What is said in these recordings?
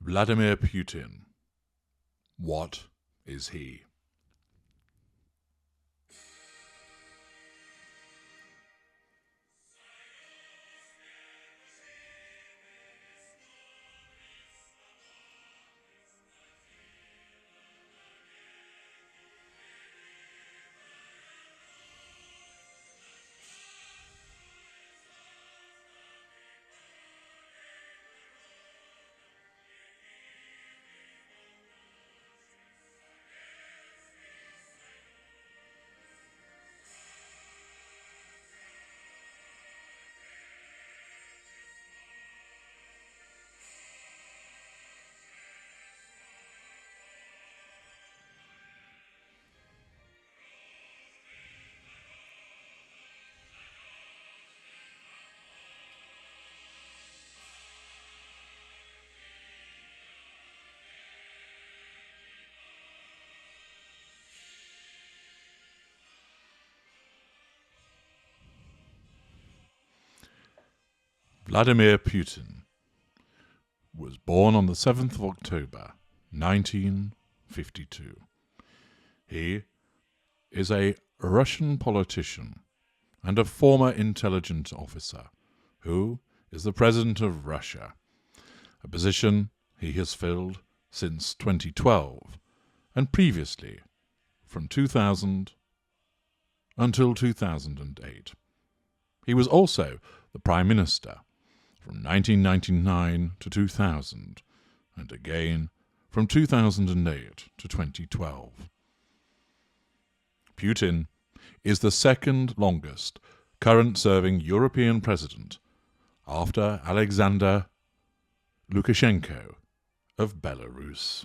Vladimir Putin. What is he? Vladimir Putin was born on the 7th of October, 1952. He is a Russian politician and a former intelligence officer who is the President of Russia, a position he has filled since 2012 and previously from 2000 until 2008. He was also the Prime Minister from 1999 to 2000, and again from 2008 to 2012. Putin is the second longest current-serving European president after Alexander Lukashenko of Belarus.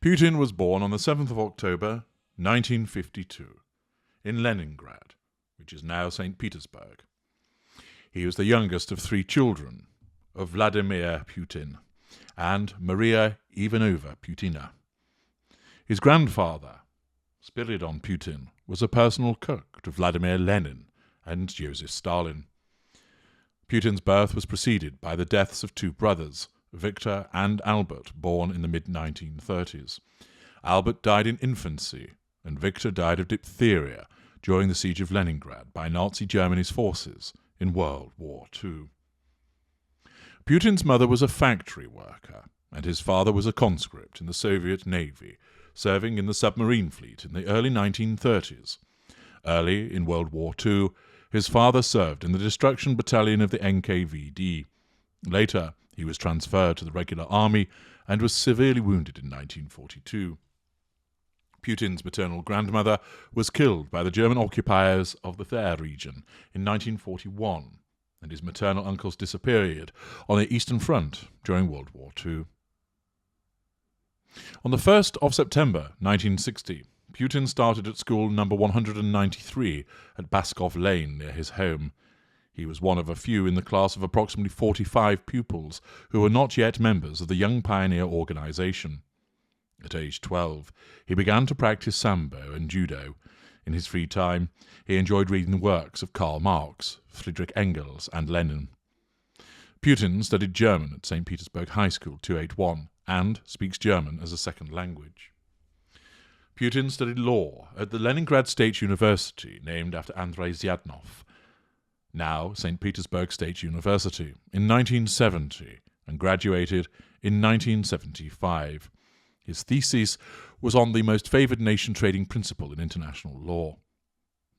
Putin was born on the 7th of October 1952 in Leningrad, which is now St. Petersburg. He was the youngest of three children of Vladimir Putin and Maria Ivanova Putina. His grandfather, Spiridon Putin, was a personal cook to Vladimir Lenin and Joseph Stalin. Putin's birth was preceded by the deaths of two brothers, Victor and Albert, born in the mid-1930s. Albert died in infancy, and Victor died of diphtheria during the siege of Leningrad by Nazi Germany's forces in World War II. Putin's mother was a factory worker, and his father was a conscript in the Soviet Navy, serving in the submarine fleet in the early 1930s. Early in World War II, his father served in the destruction battalion of the NKVD. Later, he was transferred to the regular army and was severely wounded in 1942. Putin's maternal grandmother was killed by the German occupiers of the Tver region in 1941, and his maternal uncles disappeared on the Eastern Front during World War II. On the 1st of September 1960, Putin started at school number 193 at Baskov Lane near his home. He was one of a few in the class of approximately 45 pupils who were not yet members of the Young Pioneer Organization. At age 12, he began to practice sambo and judo. In his free time, he enjoyed reading the works of Karl Marx, Friedrich Engels, and Lenin. Putin studied German at St. Petersburg High School 281 and speaks German as a second language. Putin studied law at the Leningrad State University, named after Andrei Zyadnov, now St. Petersburg State University, in 1970 and graduated in 1975. His thesis was on the most favoured nation trading principle in international law.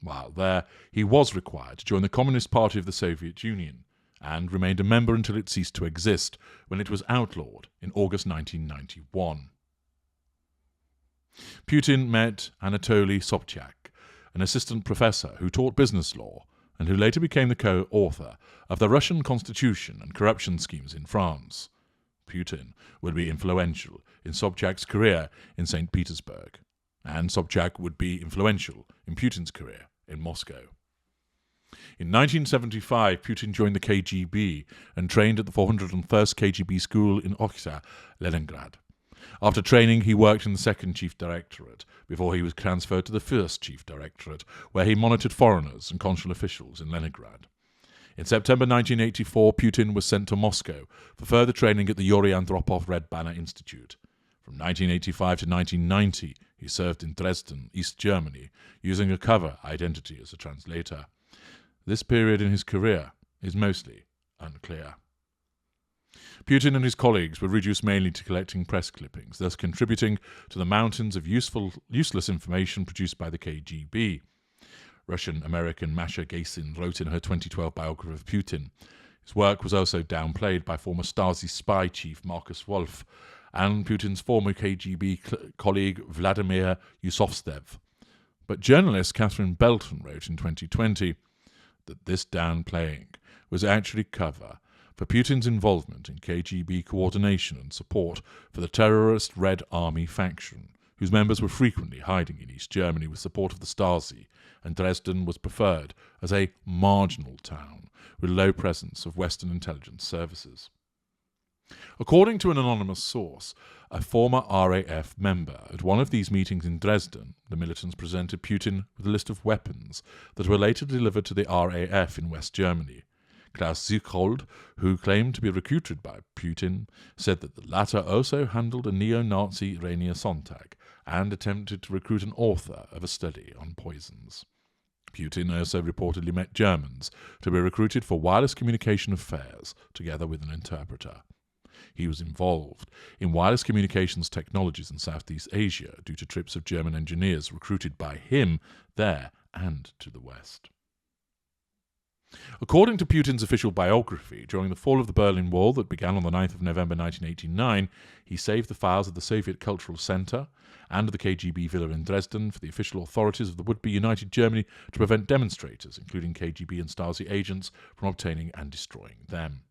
While there, he was required to join the Communist Party of the Soviet Union and remained a member until it ceased to exist when it was outlawed in August 1991. Putin met Anatoly Sobchak, an assistant professor who taught business law and who later became the co-author of the Russian Constitution and corruption schemes in France. Putin would be influential in Sobchak's career in St. Petersburg, and Sobchak would be influential in Putin's career in Moscow. In 1975, Putin joined the KGB and trained at the 401st KGB school in Oksha, Leningrad. After training, he worked in the 2nd Chief Directorate before he was transferred to the 1st Chief Directorate, where he monitored foreigners and consular officials in Leningrad. In September 1984, Putin was sent to Moscow for further training at the Yuri Andropov Red Banner Institute. From 1985 to 1990, he served in Dresden, East Germany, using a cover identity as a translator. This period in his career is mostly unclear. Putin and his colleagues were reduced mainly to collecting press clippings, thus contributing to the mountains of useless information produced by the KGB. Russian-American Masha Gesin wrote in her 2012 biography of Putin. His work was also downplayed by former Stasi spy chief Markus Wolf and Putin's former KGB colleague Vladimir Yusovstev. But journalist Catherine Belton wrote in 2020 that this downplaying was actually cover for Putin's involvement in KGB coordination and support for the terrorist Red Army faction, whose members were frequently hiding in East Germany with support of the Stasi, and Dresden was preferred as a marginal town with low presence of Western intelligence services. According to an anonymous source, a former RAF member, at one of these meetings in Dresden, the militants presented Putin with a list of weapons that were later delivered to the RAF in West Germany. Klaus Sieghold, who claimed to be recruited by Putin, said that the latter also handled a neo-Nazi Rainier Sonntag and attempted to recruit an author of a study on poisons. Putin also reportedly met Germans to be recruited for wireless communication affairs, together with an interpreter. He was involved in wireless communications technologies in Southeast Asia due to trips of German engineers recruited by him there and to the West. According to Putin's official biography, during the fall of the Berlin Wall that began on the 9th of November 1989, he saved the files of the Soviet Cultural Center and the KGB villa in Dresden for the official authorities of the would-be united Germany to prevent demonstrators, including KGB and Stasi agents, from obtaining and destroying them.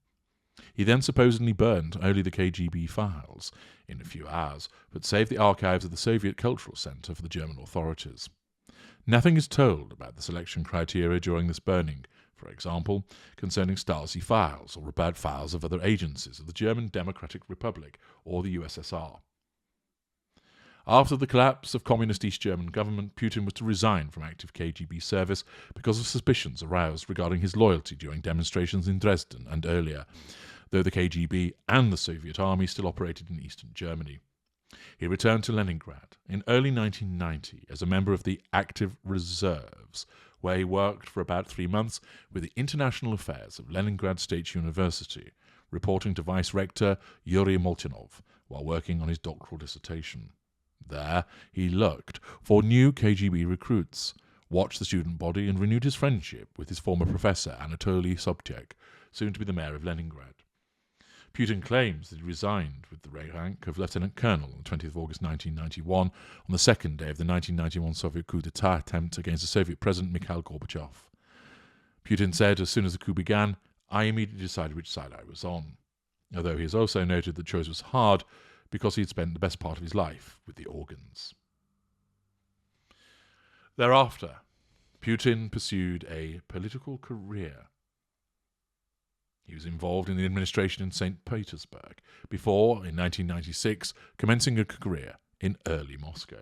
He then supposedly burned only the KGB files in a few hours, but saved the archives of the Soviet Cultural Center for the German authorities. Nothing is told about the selection criteria during this burning, for example, concerning Stasi files or about files of other agencies of the German Democratic Republic or the USSR. After the collapse of Communist East German government, Putin was to resign from active KGB service because of suspicions aroused regarding his loyalty during demonstrations in Dresden and earlier, though the KGB and the Soviet army still operated in eastern Germany. He returned to Leningrad in early 1990 as a member of the Active Reserves, where he worked for about 3 months with the international affairs of Leningrad State University, reporting to Vice-Rector Yuri Molchanov while working on his doctoral dissertation. There, he looked for new KGB recruits, watched the student body, and renewed his friendship with his former professor, Anatoly Sobchak, soon to be the mayor of Leningrad. Putin claims that he resigned with the rank of lieutenant colonel on the 20th of August 1991, on the second day of the 1991 Soviet coup d'etat attempt against the Soviet President Mikhail Gorbachev. Putin said, as soon as the coup began, I immediately decided which side I was on, although he has also noted the choice was hard because he had spent the best part of his life with the organs. Thereafter, Putin pursued a political career. He was involved in the administration in St. Petersburg before, in 1996, commencing a career in early Moscow.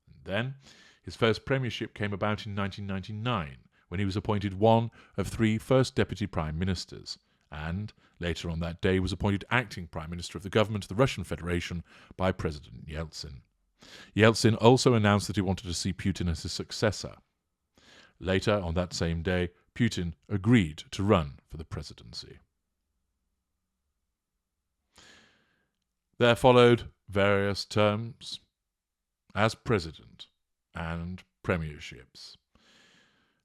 And then, his first premiership came about in 1999, when he was appointed one of 3 first deputy prime ministers, and, later on that day, was appointed acting prime minister of the government of the Russian Federation by President Yeltsin. Yeltsin also announced that he wanted to see Putin as his successor. Later on that same day, Putin agreed to run for the presidency. There followed various terms as president and premierships,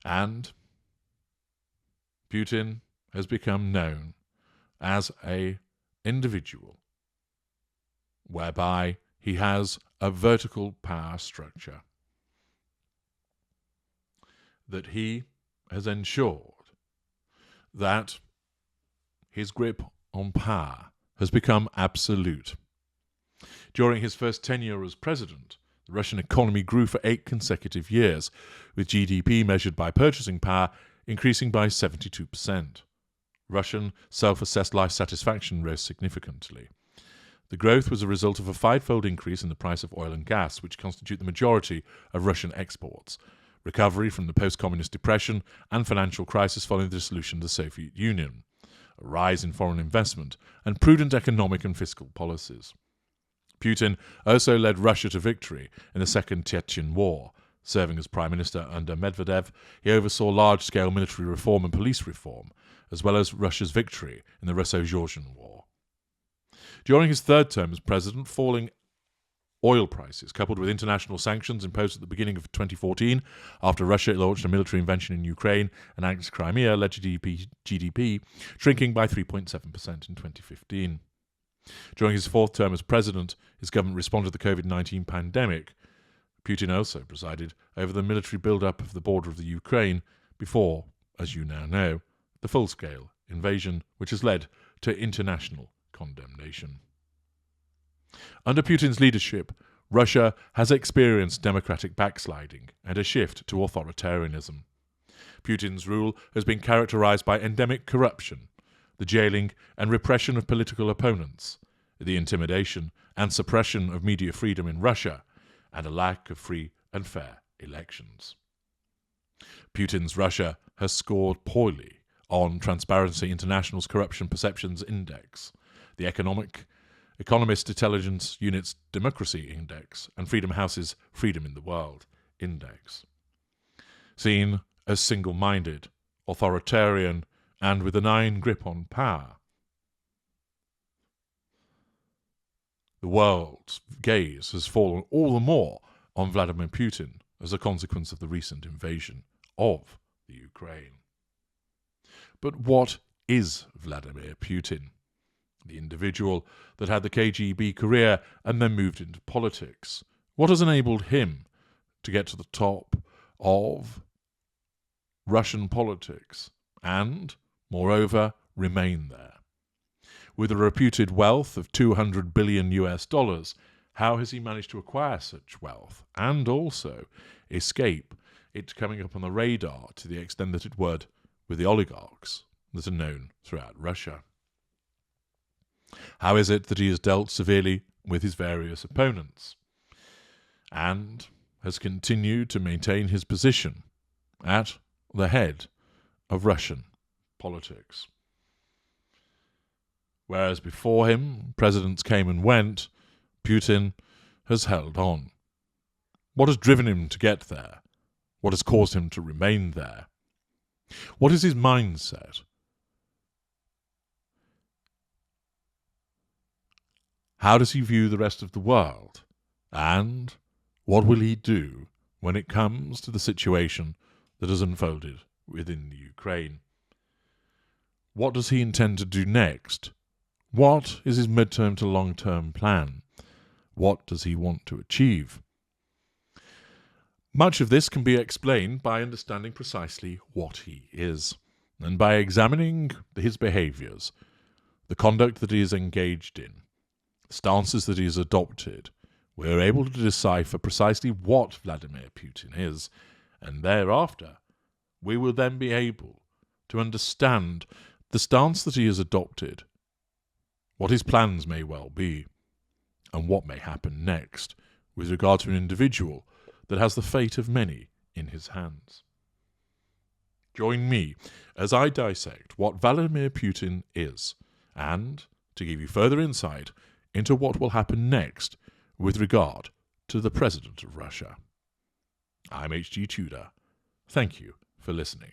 and Putin has become known as an individual whereby he has a vertical power structure, that he has ensured that his grip on power has become absolute. During his first tenure as president, the Russian economy grew for 8 consecutive years, with GDP measured by purchasing power increasing by 72%. Russian self-assessed life satisfaction rose significantly. The growth was a result of a 5-fold increase in the price of oil and gas, which constitute the majority of Russian exports. recovery from the post-communist depression and financial crisis following the dissolution of the Soviet Union, a rise in foreign investment, and prudent economic and fiscal policies. Putin also led Russia to victory in the Second Chechen War. Serving as Prime Minister under Medvedev, he oversaw large-scale military reform and police reform, as well as Russia's victory in the Russo-Georgian War. During his third term as president, falling oil prices, coupled with international sanctions imposed at the beginning of 2014 after Russia launched a military invasion in Ukraine and annexed Crimea, led to GDP shrinking by 3.7% in 2015. During his fourth term as president, his government responded to the COVID-19 pandemic. Putin also presided over the military build-up of the border of the Ukraine before, as you now know, the full-scale invasion which has led to international condemnation. Under Putin's leadership, Russia has experienced democratic backsliding and a shift to authoritarianism. Putin's rule has been characterized by endemic corruption, the jailing and repression of political opponents, the intimidation and suppression of media freedom in Russia, and a lack of free and fair elections. Putin's Russia has scored poorly on Transparency International's Corruption Perceptions Index, the Economist Intelligence Unit's Democracy Index, and Freedom House's Freedom in the World Index. Seen as single-minded, authoritarian, and with an iron grip on power, the world's gaze has fallen all the more on Vladimir Putin as a consequence of the recent invasion of the Ukraine. But what is Vladimir Putin? The individual that had the KGB career and then moved into politics. What has enabled him to get to the top of Russian politics and, moreover, remain there? With a reputed wealth of $200 billion, how has he managed to acquire such wealth and also escape it coming up on the radar to the extent that it would with the oligarchs that are known throughout Russia? How is it that he has dealt severely with his various opponents and has continued to maintain his position at the head of Russian politics? Whereas before him, presidents came and went, Putin has held on. What has driven him to get there? What has caused him to remain there? What is his mindset? How does he view the rest of the world? And what will he do when it comes to the situation that has unfolded within the Ukraine? What does he intend to do next? What is his mid-term to long-term plan? What does he want to achieve? Much of this can be explained by understanding precisely what he is, and by examining his behaviours, the conduct that he is engaged in, the stances that he has adopted. We are able to decipher precisely what Vladimir Putin is, and thereafter we will then be able to understand the stance that he has adopted, what his plans may well be, and what may happen next with regard to an individual that has the fate of many in his hands. Join me as I dissect what Vladimir Putin is, and to give you further insight into what will happen next with regard to the President of Russia. I'm H.G. Tudor. Thank you for listening.